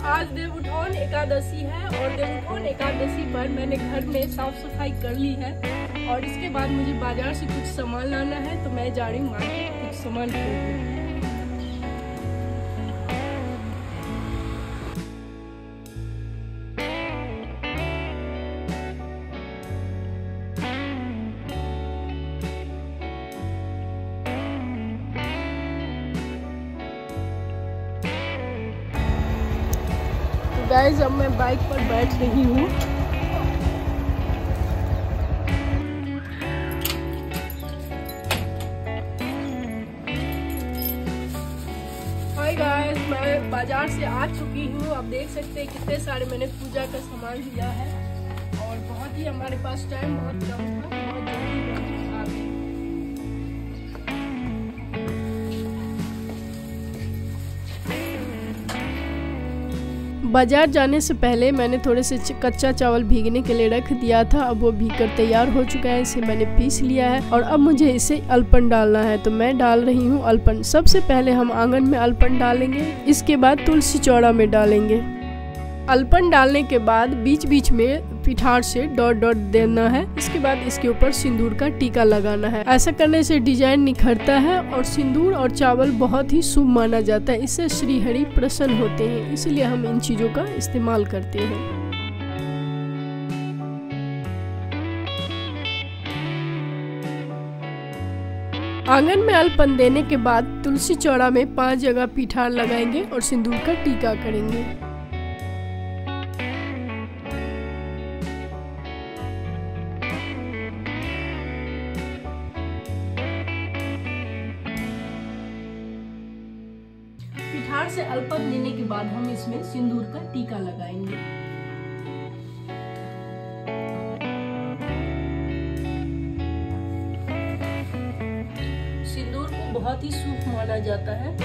आज देवउठान एकादशी है और देवउठान एकादशी पर मैंने घर में साफ सफाई कर ली है और इसके बाद मुझे बाजार से कुछ सामान लाना है, तो मैं जा रही हूँ मार्केट कुछ सामान खरीदने। गाइस अब मैं बाइक पर बैठ रही हूँ। हाय गाइस, मैं बाजार से आ चुकी हूँ। आप देख सकते हैं कितने सारे मैंने पूजा का सामान लिया है और बहुत ही हमारे पास टाइम बहुत कम था, बहुत जल्दी आ गए। बाजार जाने से पहले मैंने थोड़े से कच्चा चावल भीगने के लिए रख दिया था। अब वो भीगकर तैयार हो चुका है, इसे मैंने पीस लिया है और अब मुझे इसे अल्पन डालना है, तो मैं डाल रही हूँ अल्पन। सबसे पहले हम आंगन में अल्पन डालेंगे, इसके बाद तुलसी चौड़ा में डालेंगे। अल्पन डालने के बाद बीच बीच में पिठार से डॉट डॉट देना है। इसके बाद इसके ऊपर सिंदूर का टीका लगाना है। ऐसा करने से डिजाइन निखरता है और सिंदूर और चावल बहुत ही शुभ माना जाता है। इससे श्री हरि प्रसन्न होते हैं, इसलिए हम इन चीजों का इस्तेमाल करते हैं। आंगन में अल्पन देने के बाद तुलसी चौड़ा में 5 जगह पिठार लगाएंगे और सिंदूर का टीका करेंगे। पिठार से अल्पन देने के बाद हम इसमें सिंदूर का टीका लगाएंगे। सिंदूर को बहुत ही शुभ माना जाता है।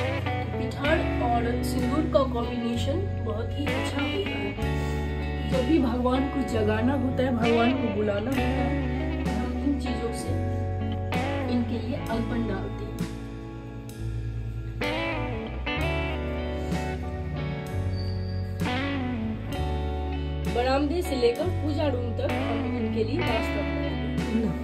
पिठार और सिंदूर का कॉम्बिनेशन बहुत ही अच्छा होता है। जब भी भगवान को जगाना होता है, भगवान को बुलाना होता है, हम इन चीजों से इनके लिए अल्पन डालते हैं। बरामदे से लेकर पूजा रूम तक हम इनके लिए नाश्ता बनाएंगे।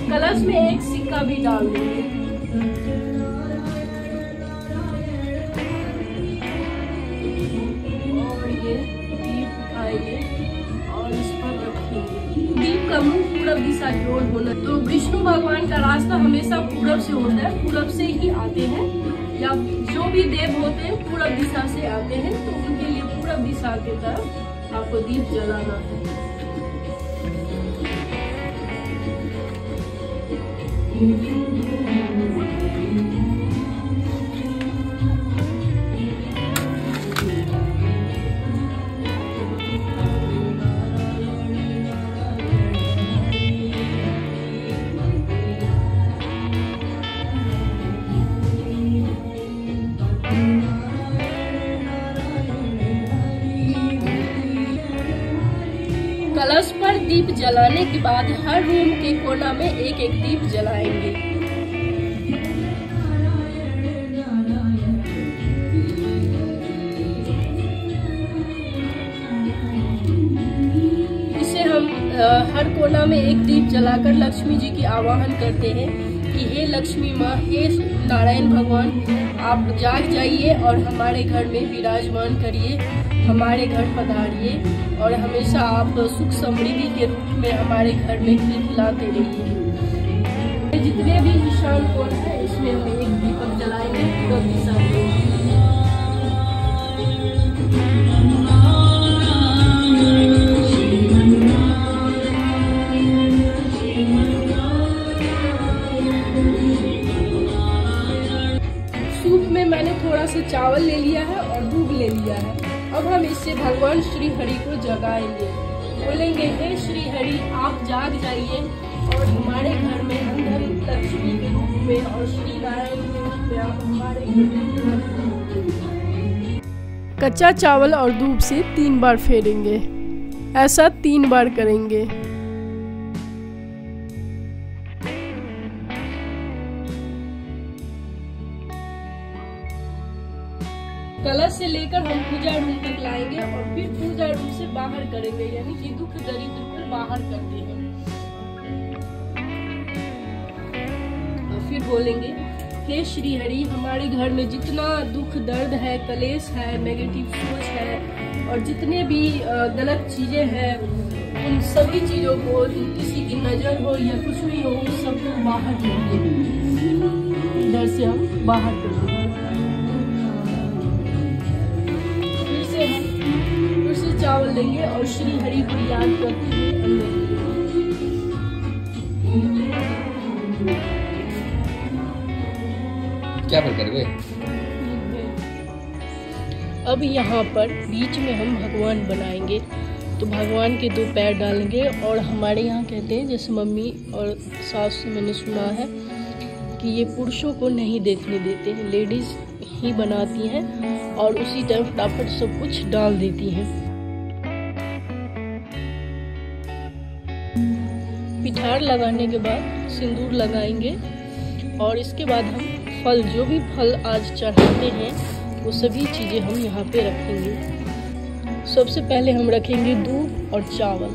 कलश में एक सिक्का भी डाल देंगे। और ये दीप उठाएंगे और इस पर रखेंगे। दीप का मुंह पूरब दिशा की ओर होना। तो विष्णु भगवान का रास्ता हमेशा पूरब से होता है, पूरब से ही आते हैं, या जो भी देव होते हैं पूरब दिशा से आते हैं, तो उनके लिए पूरब दिशा की तरफ आपको दीप जलाना है। कलश पर दीप जलाने के बाद हर रूम के कोना में एक एक दीप जलाएंगे। इसे हम हर कोना में एक दीप जलाकर लक्ष्मी जी की आवाहन करते हैं कि हे लक्ष्मी माँ, हे नारायण भगवान, आप जाग जाइए और हमारे घर में विराजमान करिए, हमारे घर पधारिए और हमेशा आप सुख समृद्धि के रूप में हमारे घर में खिलाते रहिए। जितने भी ईशान कोण है इसमें हम एक दीपक जलाएंगे पूरब दिशा में। सूप में मैंने थोड़ा सा चावल ले लिया है और दूध ले लिया है। अब हम इससे भगवान श्री हरि को जगाएंगे। बोलेंगे, हे श्री हरि आप जाग जाइए और हमारे घर में अंदर लक्ष्मी के रूप में और श्री नारायण के रूप में आप हमारे कच्चा चावल और दूध से 3 बार फेरेंगे। ऐसा 3 बार करेंगे। कलश से लेकर हम पूजा रूम तक लाएंगे और फिर पूजा रूम से बाहर करेंगे, यानी कि दुख दरिद्र को बाहर करते हैं। और फिर बोलेंगे, हे श्री हरि हमारे घर में जितना दुख दर्द है, कलेश है, नेगेटिव सोच है और जितने भी गलत चीजें हैं, उन सभी चीजों को, किसी की नजर हो या कुछ भी हो, उन सबको बाहर करेंगे। इधर से हम बाहर करेंगे। फिर से चावल लेंगे और श्री हरि को याद करते हुए अंदर। क्या करेंगे? अब यहाँ पर बीच में हम भगवान बनाएंगे, तो भगवान के 2 पैर डालेंगे। और हमारे यहाँ कहते हैं, जैसे मम्मी और सास से मैंने सुना है कि ये पुरुषों को नहीं देखने देते हैं, लेडीज ही बनाती हैं और उसी टाइम फटाफट सब कुछ डाल देती हैं। पिठार लगाने के बाद सिंदूर लगाएंगे और इसके बाद हम फल, जो भी फल आज चढ़ाते हैं वो सभी चीजें हम यहाँ पे रखेंगे। सबसे पहले हम रखेंगे दूध और चावल।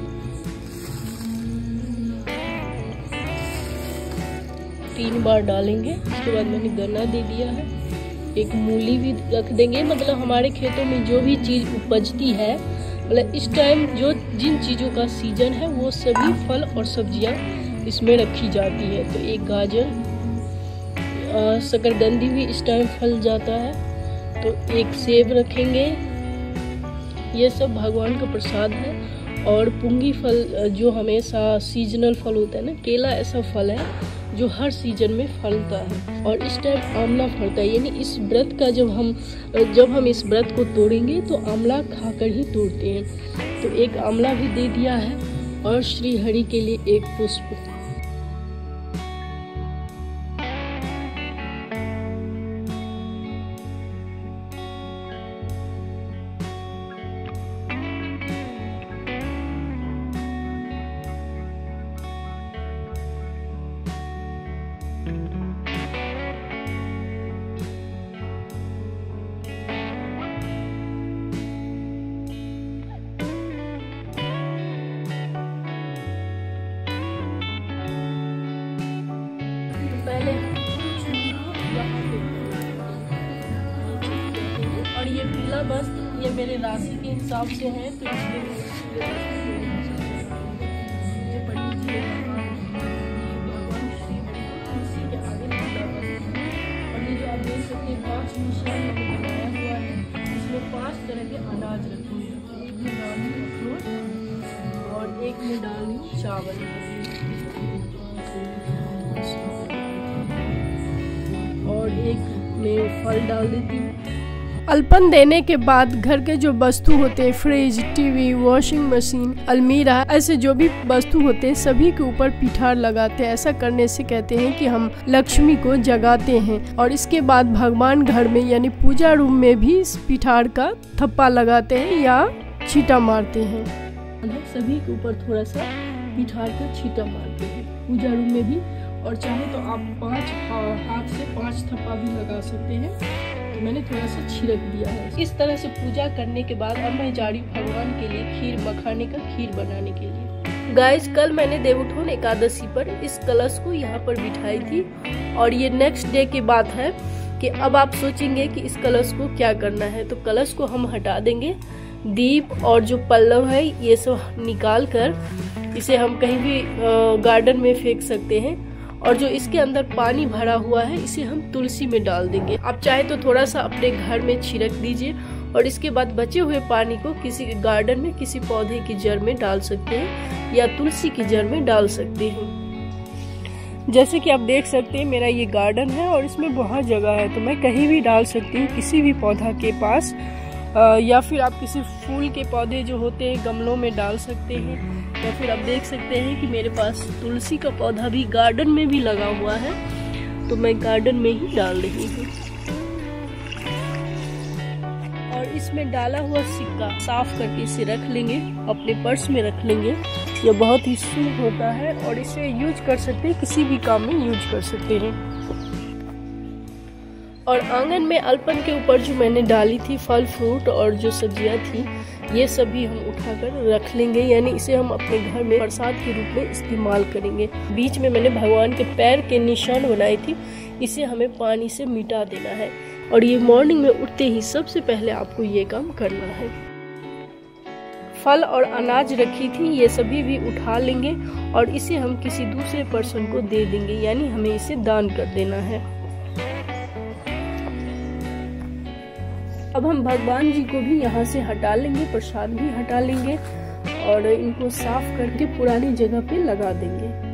3 बार डालेंगे। इसके बाद मैंने गन्ना दे दिया है, एक मूली भी रख देंगे। मतलब हमारे खेतों में जो भी चीज उपजती है, मतलब इस टाइम जो जिन चीजों का सीजन है वो सभी फल और सब्जियां इसमें रखी जाती है। तो एक गाजर, शकरकंदी भी इस टाइम फल जाता है, तो एक सेब रखेंगे। ये सब भगवान का प्रसाद है। और पुंगी फल जो हमेशा सीजनल फल होता है ना, केला ऐसा फल है जो हर सीजन में फलता है। और इस टाइम आंवला फलता है, यानी इस व्रत का जब हम इस व्रत को तोड़ेंगे तो आंवला खाकर ही तोड़ते हैं। तो एक आंवला भी दे दिया है और श्री हरि के लिए एक पुष्प। और ये पीला वस्त्र ये मेरे राशि के हिसाब से है, तो इसलिए और ये जो आप देख सकते हैं 5 निशान मैंने बनाया हुआ है। इसमें 5 तरह के अनाज रखेंगे। एक में डालूं अखरोट और एक में डालूं चावल और एक में फल डाल देती हूँ। अल्पन देने के बाद घर के जो वस्तु होते हैं, फ्रिज, टीवी, वॉशिंग मशीन, अलमीरा, ऐसे जो भी वस्तु होते हैं सभी के ऊपर पिठार लगाते हैं। ऐसा करने से कहते हैं कि हम लक्ष्मी को जगाते हैं। और इसके बाद भगवान घर में यानी पूजा रूम में भी इस पिठार का थप्पा लगाते हैं या छींटा मारते हैं। सभी के ऊपर थोड़ा सा पिठार का छींटा मारते हैं पूजा रूम में भी। और चाहे तो आप 5 हाथ से 5 थप्पा भी लगा सकते हैं। तो मैंने थोड़ा सा छिड़क दिया है। इस तरह से पूजा करने के बाद अब मैं जा रही हूँ भगवान के लिए खीर, मखाने का खीर बनाने के लिए। गाइस, कल मैंने देवउठोन एकादशी पर इस कलश को यहाँ पर बिठाई थी और ये नेक्स्ट डे की बात है कि अब आप सोचेंगे कि इस कलश को क्या करना है। तो कलश को हम हटा देंगे, दीप और जो पल्लव है ये सब निकाल कर इसे हम कहीं भी गार्डन में फेंक सकते हैं। और जो इसके अंदर पानी भरा हुआ है इसे हम तुलसी में डाल देंगे। आप चाहे तो थोड़ा सा अपने घर में छिड़क दीजिए और इसके बाद बचे हुए पानी को किसी गार्डन में किसी पौधे की जड़ में डाल सकते हैं या तुलसी की जड़ में डाल सकते हैं। जैसे कि आप देख सकते हैं मेरा ये गार्डन है और इसमें बहुत जगह है, तो मैं कहीं भी डाल सकती हूँ किसी भी पौधा के पास। या फिर आप किसी फूल के पौधे जो होते हैं गमलों में डाल सकते हैं, या फिर आप देख सकते हैं कि मेरे पास तुलसी का पौधा भी गार्डन में भी लगा हुआ है, तो मैं गार्डन में ही डाल रही हूँ। और इसमें डाला हुआ सिक्का साफ करके इसे रख लेंगे, अपने पर्स में रख लेंगे। यह बहुत ही शुभ होता है और इसे यूज कर सकते हैं, किसी भी काम में यूज कर सकते हैं। और आंगन में अल्पन के ऊपर जो मैंने डाली थी फल फ्रूट और जो सब्जियां थी, ये सभी हम उठाकर रख लेंगे, यानी इसे हम अपने घर में प्रसाद के रूप में इस्तेमाल करेंगे। बीच में मैंने भगवान के पैर के निशान बनाई थी, इसे हमें पानी से मिटा देना है। और ये मॉर्निंग में उठते ही सबसे पहले आपको ये काम करना है। फल और अनाज रखी थी, ये सभी भी उठा लेंगे और इसे हम किसी दूसरे पर्सन को दे देंगे, यानी हमें इसे दान कर देना है। अब हम भगवान जी को भी यहाँ से हटा लेंगे, प्रसाद भी हटा लेंगे और इनको साफ करके पुरानी जगह पे लगा देंगे।